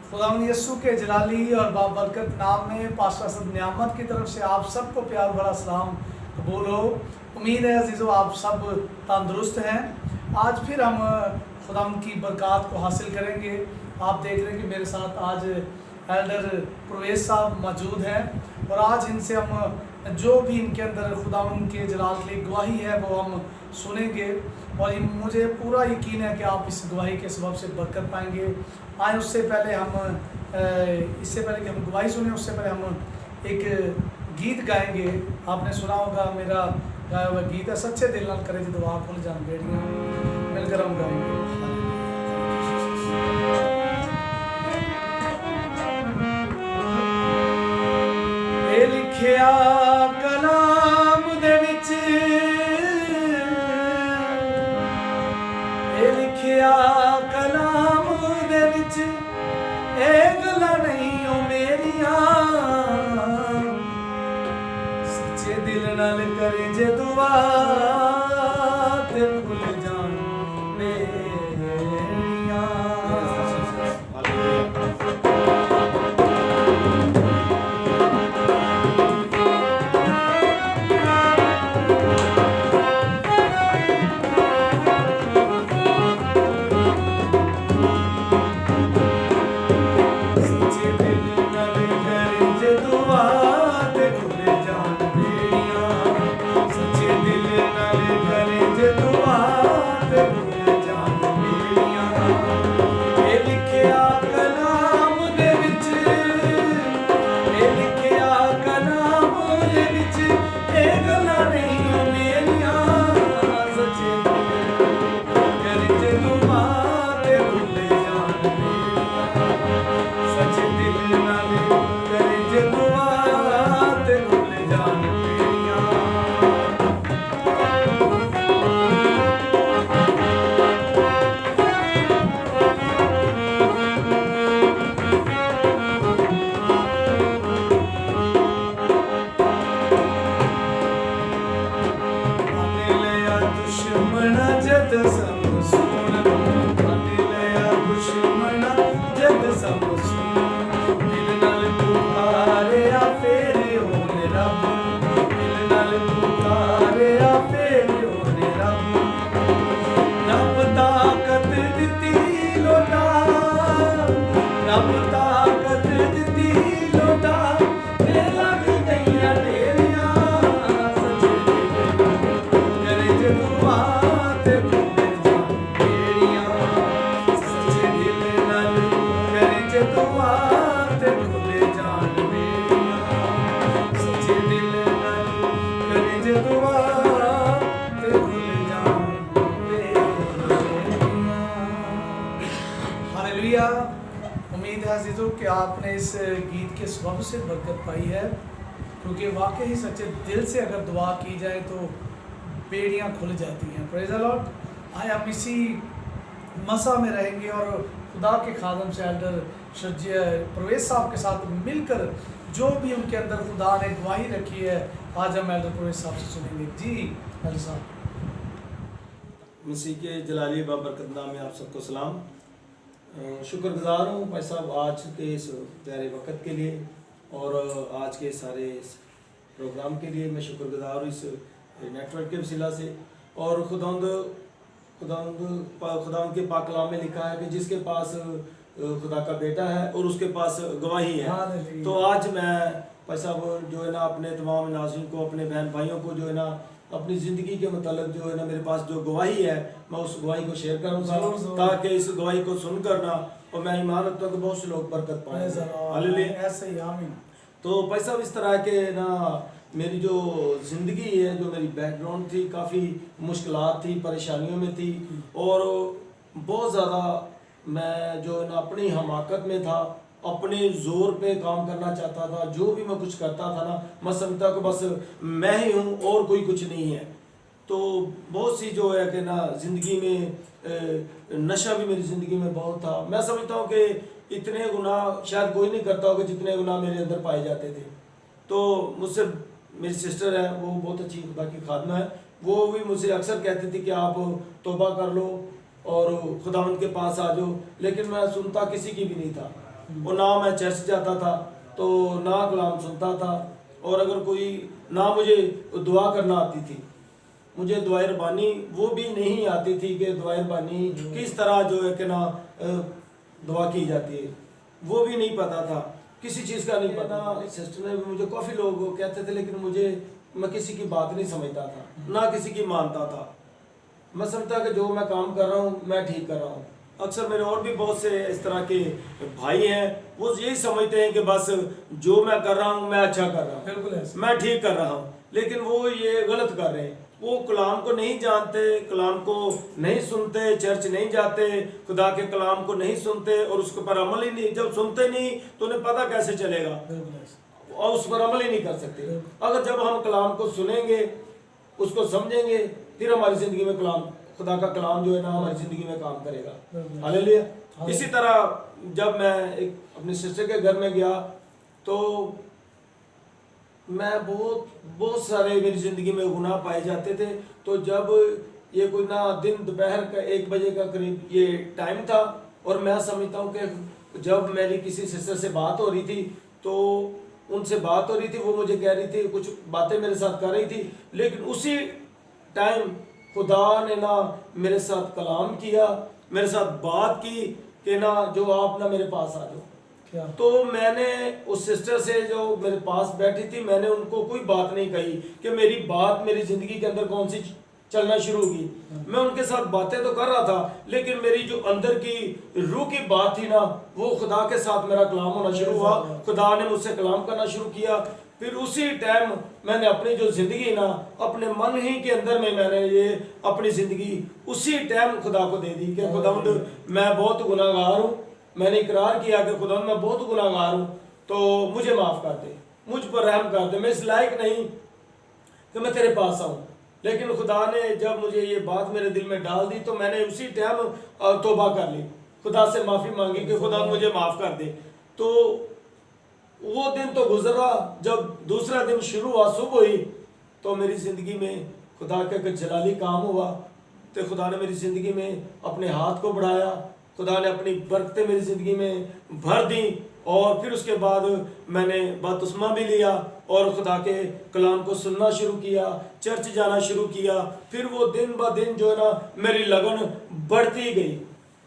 खुदावंद यीशु के जलाली और बाबरकत नाम में पास्टर असद नियामत की तरफ से आप सबको प्यार भरा सलाम कबूल हो। उम्मीद है अजीज़ों आप सब तंदुरुस्त हैं। आज फिर हम खुदावंद की बरकत को हासिल करेंगे। आप देख रहे हैं कि मेरे साथ आज एल्डर प्रवेश साहब मौजूद हैं और आज इनसे हम जो भी इनके अंदर खुदावंद के जलाल के लिए गवाही है वो हम सुनेंगे और मुझे पूरा यकीन है कि आप इस गवाही के सबब से बरकत पाएंगे। आए उससे पहले इससे पहले कि हम गवाही सुने उससे पहले हम एक गीत गाएंगे। आपने सुना होगा मेरा गाया हुआ गीत है, सच्चे दिल नाल करे जो दुआ खुल जान बेड़ियां, मिलकर हम गाएंगे। लिखिया कलाम दे विच, लिखिया कलाम दे विच ए गल्लां नहीं ओ मेरियां, सच्चे दिल नाल करे जे दुआ ते खुल जान बेड़ियां। उम्मीद है अजीज़ों कि आपने इस गीत के सबब से बरकत पाई है, क्योंकि वाकई ही सच्चे दिल से अगर दुआ की जाए तो बेड़ियां खुल जाती हैं। Praise the Lord. आए हम इसी मसा में रहेंगे और खुदा के खादम से एल्डर प्रवेश साहब के साथ मिलकर जो भी उनके अंदर खुदा ने गवाही रखी है आज हम एल्डर प्रवेश साहब से सुनेंगे। जी एल्डर साहब। मसीह के जलाली बाबरकत नाम में आप सबको सलाम। शुक्रगुजार हूँ भाई साहब आज के इस प्यारे वक्त के लिए और आज के सारे इस प्रोग्राम के लिए मैं शुक्रगुजार हूँ इस नेटवर्क के वसीला से। और खुदावंद के पाक कलाम में लिखा है कि जिसके पास खुदा का बेटा है और उसके पास गवाही है। तो आज मैं भाई साहब जो है ना अपने तमाम नाज़रीन को, अपने बहन भाइयों को जो है ना अपनी ज़िंदगी के मतलब जो है ना मेरे पास जो गवाही है मैं उस गवाही को शेयर करूँगा, ताकि इस गवाही को सुनकर ना और मैं ईमान रखता हूँ कि बहुत से लोग बरकत पाएंगे। ऐसे ही आमीन। तो भाई साहब इस तरह के ना मेरी जो ज़िंदगी है, जो मेरी बैकग्राउंड थी, काफ़ी मुश्किलात थी, परेशानियों में थी और बहुत ज़्यादा मैं जो है ना अपनी हमाकत में था, अपने ज़ोर पे काम करना चाहता था। जो भी मैं कुछ करता था ना मैं समझता कि बस मैं ही हूँ और कोई कुछ नहीं है। तो बहुत सी जो है कि ना ज़िंदगी में नशा भी मेरी ज़िंदगी में बहुत था। मैं समझता हूँ कि इतने गुनाह शायद कोई नहीं करता होगा जितने गुनाह मेरे अंदर पाए जाते थे। तो मुझसे मेरी सिस्टर है, वो बहुत अच्छी खुदा की खादमा है, वो भी मुझसे अक्सर कहती थी कि आप तौबा कर लो और खुदावंद के पास आ जाओ, लेकिन मैं सुनता किसी की भी नहीं था। और ना मैं चर्च जाता था, तो ना कलाम सुनता था, और अगर कोई ना मुझे दुआ करना आती थी, मुझे दुआ रबानी वो भी नहीं आती थी कि दुआ रबानी किस तरह जो है कि ना दुआ की जाती है, वो भी नहीं पता था, किसी चीज़ का नहीं पता। सिस्टर ने भी मुझे, काफ़ी लोग कहते थे, लेकिन मैं किसी की बात नहीं समझता था, ना किसी की मानता था। मैं समझता कि जो मैं काम कर रहा हूँ मैं ठीक कर रहा हूँ। अक्सर मेरे और भी बहुत से इस तरह के भाई हैं, वो यही समझते हैं कि बस जो मैं कर रहा हूँ मैं अच्छा कर रहा हूँ, बिल्कुल मैं ठीक कर रहा हूँ, लेकिन वो ये गलत कर रहे हैं। वो कलाम को नहीं जानते, कलाम को नहीं सुनते, चर्च नहीं जाते, खुदा के कलाम को नहीं सुनते और उसके ऊपर अमल ही नहीं, जब सुनते नहीं तो उन्हें पता कैसे चलेगा, और उस पर अमल ही नहीं कर सकते। अगर जब हम कलाम को सुनेंगे, उसको समझेंगे, फिर हमारी ज़िंदगी में कलाम, खुदा का कलाम जो है ना हमारी ज़िंदगी में काम करेगा। हालेलुया। इसी तरह जब मैं एक अपने सिस्टर के घर में गया, तो मैं बहुत सारे मेरी ज़िंदगी में गुनाह पाए जाते थे। तो जब ये कोई ना दिन दोपहर का 1 बजे का करीब ये टाइम था, और मैं समझता हूँ कि जब मेरी किसी सिस्टर से बात हो रही थी, तो उनसे बात हो रही थी, वो मुझे कह रही थी, कुछ बातें मेरे साथ कर रही थी, लेकिन उसी टाइम खुदा ने ना मेरे साथ कलाम किया, मेरे साथ बात की कि ना जो आप ना मेरे पास आ जाओ। तो मैंने उस सिस्टर से जो मेरे पास बैठी थी, मैंने उनको कोई बात नहीं कही कि मेरी बात मेरी ज़िंदगी के अंदर कौन सी चलना शुरू होगी। मैं उनके साथ बातें तो कर रहा था, लेकिन मेरी जो अंदर की रूह की बात थी ना, वो खुदा के साथ मेरा कलाम होना शुरू हुआ। खुदा ने मुझसे कलाम करना शुरू किया। फिर उसी टाइम मैंने अपनी जो ज़िंदगी ना अपने मन ही के अंदर में मैंने ये अपनी ज़िंदगी उसी टाइम खुदा को दे दी कि खुदावंद मैं बहुत गुनाहगार हूँ। मैंने इकरार किया कि खुदावंद मैं बहुत गुनाहगार हूँ, तो मुझे माफ़ कर दे, मुझ पर रहम कर दे, मैं इस लायक नहीं कि मैं तेरे पास आऊँ। लेकिन खुदा ने जब मुझे ये बात मेरे दिल में डाल दी, तो मैंने उसी टाइम तौबा कर ली, खुदा से माफ़ी मांगी कि खुदा मुझे माफ़ कर दे। तो वो दिन तो गुजरा, जब दूसरा दिन शुरू हुआ, सुबह हुई, तो मेरी ज़िंदगी में खुदा का एक जलाली काम हुआ। तो खुदा ने मेरी ज़िंदगी में अपने हाथ को बढ़ाया, खुदा ने अपनी बरकतें मेरी ज़िंदगी में भर दी, और फिर उसके बाद मैंने बपतिस्मा भी लिया और खुदा के कलाम को सुनना शुरू किया, चर्च जाना शुरू किया। फिर वो दिन ब दिन जो है ना मेरी लगन बढ़ती गई,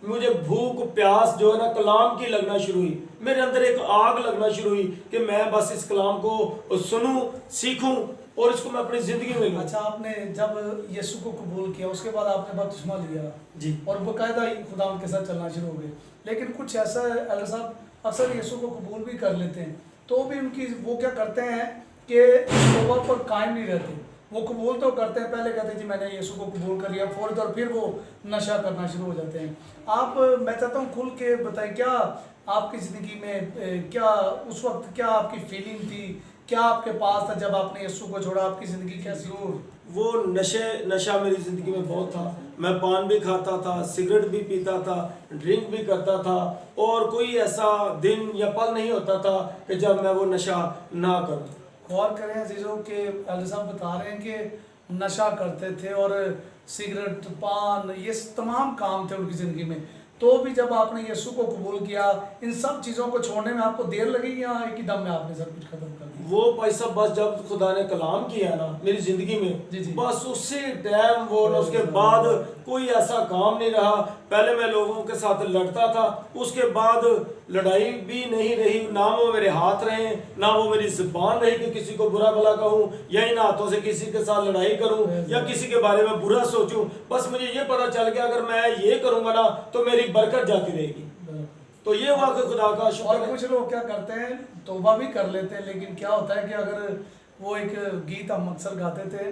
मुझे भूख प्यास जो है ना कलाम की लगना शुरू हुई, मेरे अंदर एक आग लगना शुरू हुई कि मैं बस इस कलाम को सुनूं, सीखूं और इसको मैं अपनी ज़िंदगी में लूं। अच्छा, आपने जब यीशु को कबूल किया, उसके बाद आपने बपतिस्मा लिया जी, और बाकायदा ही खुदा उनके साथ चलना शुरू हो गए। लेकिन कुछ ऐसा है, एल्डर साहब अक्सर यीशु को कबूल भी कर लेते हैं, तो भी उनकी वो क्या करते हैं कि तौबा पर कायम नहीं रहते। वो कबूल तो करते हैं, पहले कहते हैं जी मैंने यीशु को कबूल कर लिया, फौरन तौर फिर वो नशा करना शुरू हो जाते हैं। आप, मैं चाहता हूँ खुल के बताएं, क्या आपकी ज़िंदगी में क्या उस वक्त क्या आपकी फीलिंग थी, क्या आपके पास था जब आपने यीशु को छोड़ा, आपकी ज़िंदगी कैसी हो? वो नशा मेरी ज़िंदगी में बहुत था। मैं पान भी खाता था, सिगरेट भी पीता था, ड्रिंक भी करता था, और कोई ऐसा दिन या पल नहीं होता था कि जब मैं वो नशा ना करूं। गौर करें अजीज़ों के एल्डर साहब बता रहे हैं कि नशा करते थे और सिगरेट, पान, ये तमाम काम थे उनकी ज़िंदगी में। तो भी जब आपने यीशु को कबूल किया, इन सब चीज़ों को छोड़ने में आपको देर लगी या एक ही दम में आपने सब कुछ खत्म कर दिया? वो भाई साहब बस जब खुदा ने कलाम किया ना मेरी ज़िंदगी में, जी जी, बस उसी टाइम वो ना, उसके बाद कोई ऐसा काम नहीं रहा। पहले मैं लोगों के साथ लड़ता था, उसके बाद लड़ाई भी नहीं रही, ना वो मेरे हाथ रहे, ना वो मेरी ज़ुबान रही कि किसी को बुरा भला कहूँ या इन हाथों से किसी के साथ लड़ाई करूँ या किसी के बारे में बुरा सोचूं। बस मुझे ये पता चल गया अगर मैं ये करूँगा ना तो मेरी बरकत जाती रहेगी। तो ये हुआ कि खुदा का शुक्र और है। कुछ लोग क्या करते हैं, तौबा भी कर लेते हैं, लेकिन क्या होता है कि अगर वो एक गीत हम अक्सर गाते थे,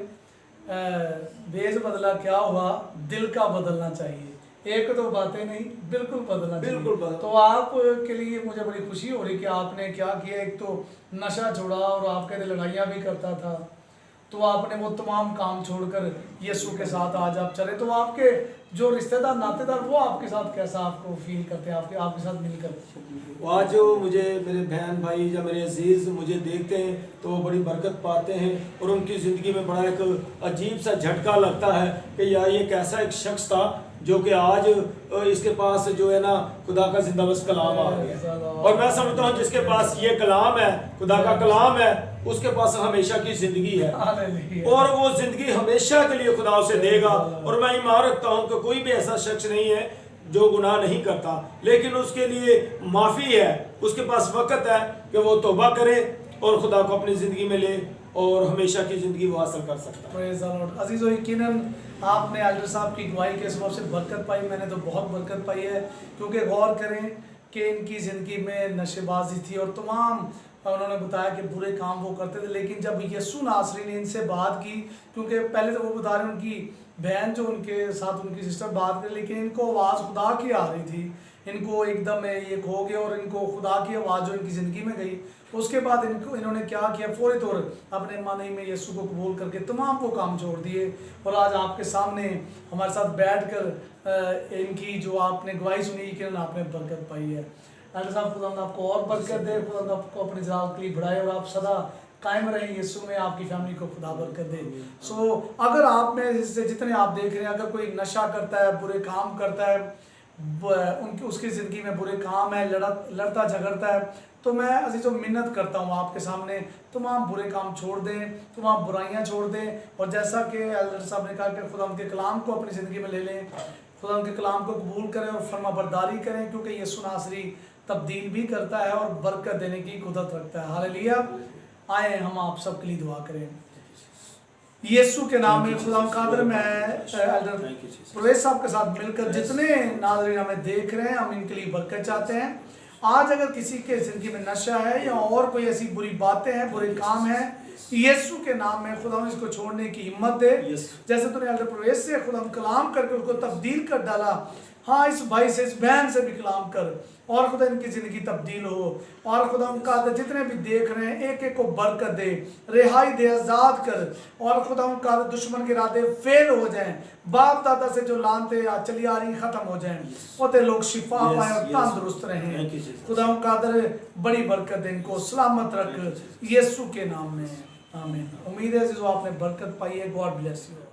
भेष बदला क्या हुआ, दिल का बदलना चाहिए। एक तो बातें नहीं, बिल्कुल बदलना चाहिए। बिल्कुल बदल। तो आपके लिए मुझे बड़ी खुशी हो रही कि आपने क्या किया, एक तो नशा छोड़ा और आप कहते लड़ाइयाँ भी करता था, तो आपने वो तमाम काम छोड़कर यीशु के साथ आज आप चले। तो आपके जो रिश्तेदार नातेदार वो आपके साथ कैसा आपको फील करते हैं, आपके साथ मिलकर? आज जो मुझे मेरे बहन भाई या मेरे अजीज़ मुझे देखते हैं तो वो बड़ी बरकत पाते हैं, और उनकी ज़िंदगी में बड़ा एक अजीब सा झटका लगता है कि यार ये कैसा एक शख्स था जो कि आज इसके पास जो है ना खुदा का जिंदाबस कलाम आ गया। और मैं समझता हूँ जिसके पास ये कलाम है, खुदा का कलाम है, उसके पास हमेशा की जिंदगी है और वो जिंदगी हमेशा के लिए खुदा उसे देगा। और मैं ईमान रखता हूँ कि कोई भी ऐसा शख्स नहीं है जो गुनाह नहीं करता, लेकिन उसके लिए माफ़ी है, उसके पास वक़्त है कि वो तौबा करे और खुदा को अपनी ज़िंदगी में ले और हमेशा की ज़िंदगी वो हासिल कर सकता है। Praise the Lord. अज़ीज़ों, यकीनन आपने एल्डर साहब की गवाही के सबब से बरकत पाई, मैंने तो बहुत बरकत पाई है। क्योंकि गौर करें कि इनकी ज़िंदगी में नशेबाजी थी और तमाम उन्होंने बताया कि बुरे काम वो करते थे, लेकिन जब यीशु नासरी ने इनसे बात की, क्योंकि पहले तो वो बता रहे उनकी बहन जो उनके साथ उनकी सिस्टर बात कर, लेकिन इनको आवाज़ खुदा की आ रही थी, इनको एकदम ये खो गया और इनको खुदा की आवाज़ जो इनकी ज़िंदगी में गई, उसके बाद इन्होंने क्या किया, फौरी तौर अपने मानी में यीशु को कबूल करके तमाम वो काम छोड़ दिए और आज आपके सामने हमारे साथ बैठकर इनकी जो आपने गवाही सुनी कि आपने बरकत पाई है। एल्डर साहब, खुदा आपको और बरकत दे, खुदा आपको अपने जलाल के लिए बढ़ाए और आप सदा कायम रहें यीशु में, आपकी फैमिली को खुदा बरकत दे। सो अगर आप में से जितने आप देख रहे हैं, अगर कोई नशा करता है, बुरे काम करता है, उनकी उसकी ज़िंदगी में बुरे काम है, लड़ता झगड़ता है, तो मैं अजीज़ों मिन्नत करता हूँ आपके सामने, तमाम बुरे काम छोड़ दें, तमाम बुराइयाँ छोड़ दें और जैसा कि एल्डर साहब ने कहा कि खुदा उनके कलाम को अपनी ज़िंदगी में ले लें, खुदा उनके कलाम को कबूल करें और फरमाबरदारी करें, क्योंकि यीशु नासरी तब्दील भी करता है और बरकत देने की कुदरत रखता है। हालेलुया। आए हम आप सब के लिए दुआ करें यीशु के नाम में। खुदा कादर मैं एल्डर प्रवेश साहब के साथ मिलकर जितने नाज़रीन हमें देख रहे हैं, हम इनके लिए बरकत चाहते हैं। आज अगर किसी के ज़िंदगी में नशा है या और कोई ऐसी बुरी बातें हैं, बुरे काम हैं, यीशु के नाम में खुदा इसको छोड़ने की हिम्मत दे। जैसे तूने एल्डर प्रवेश से खुदा कलाम करके उसको तब्दील कर डाला, हाँ इस भाई से, इस बहन से भी कलाम कर और खुदा इनकी ज़िंदगी तब्दील हो और खुदा उनका जितने भी देख रहे हैं एक एक को बरकत दे, रिहाई दे, आज़ाद कर और खुदा उनका दुश्मन के इरादे फेल हो जाएं, बाप दादा से जो लानते चली आ रही ख़त्म हो जाएं, होते लोग शिफा पाएं और तंदुरुस्त रहें। खुदा उनका बड़ी बरकत दे, इनको सलामत रख यीशु के नाम में, आमीन। उम्मीद है जो आपने बरकत पाई है। God bless you.